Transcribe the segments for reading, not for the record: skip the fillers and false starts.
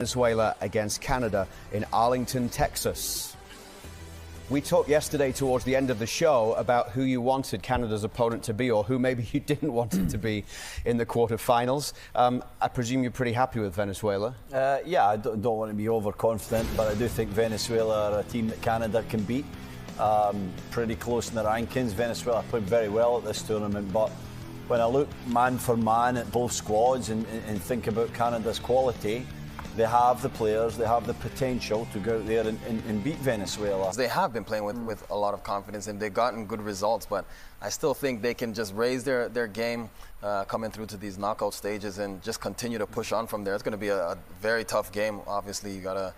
Venezuela against Canada in Arlington, Texas. We talked yesterday towards the end of the show about who you wanted Canada's opponent to be, or who maybe you didn't want it to be in the quarterfinals. I presume you're pretty happy with Venezuela? Yeah, I don't want to be overconfident, but I do think Venezuela are a team that Canada can beat. Pretty close in the rankings. Venezuela played very well at this tournament, but when I look man for man at both squads and think about Canada's quality, they have the players, they have the potential to go out there and beat Venezuela. They have been playing with a lot of confidence and they've gotten good results, but I still think they can just raise their game coming through to these knockout stages and just continue to push on from there. It's going to be a very tough game. Obviously, you got to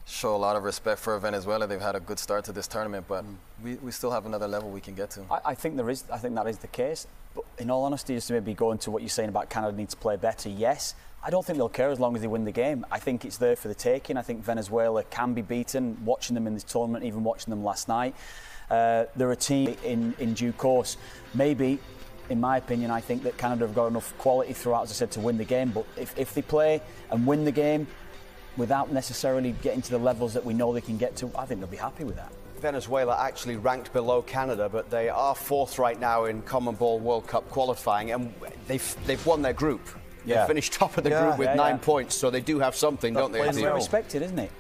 show a lot of respect for Venezuela. They've had a good start to this tournament, but we still have another level we can get to. I think that is the case. But in all honesty, just to maybe go into what you're saying about Canada needs to play better, yes. I don't think they'll care as long as they win the game. I think it's there for the taking. I think Venezuela can be beaten. Watching them in this tournament, even watching them last night, they're a team in due course. Maybe, in my opinion, I think that Canada have got enough quality throughout, as I said, to win the game. But if they play and win the game without necessarily getting to the levels that we know they can get to, I think they'll be happy with that. Venezuela actually ranked below Canada, but they are fourth right now in Common Ball World Cup qualifying, and they've won their group. Yeah. They finished top of the group with 9 points, so they do have something, don't they? And they're respected, isn't it?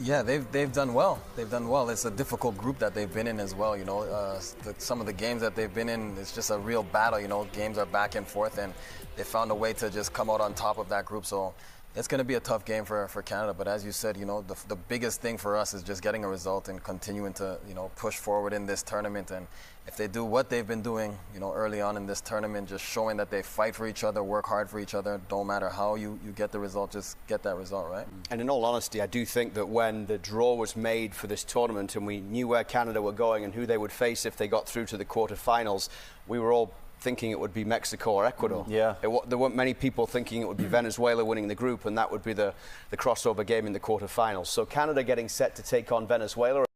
Yeah, they've done well. They've done well. It's a difficult group that they've been in as well. You know, some of the games that they've been in, it's just a real battle. You know, games are back and forth, and they found a way to just come out on top of that group. So it's going to be a tough game for Canada. But as you said, you know, the biggest thing for us is just getting a result and continuing to, you know, push forward in this tournament. And if they do what they've been doing, you know, early on in this tournament, just showing that they fight for each other, work hard for each other, don't matter how you get the result, just get that result, right? And in all honesty, I do think that when the draw was made for this tournament and we knew where Canada were going and who they would face if they got through to the quarterfinals, we were all thinking it would be Mexico or Ecuador. Yeah. There weren't many people thinking it would be Venezuela winning the group, and that would be the crossover game in the quarterfinals. So Canada getting set to take on Venezuela.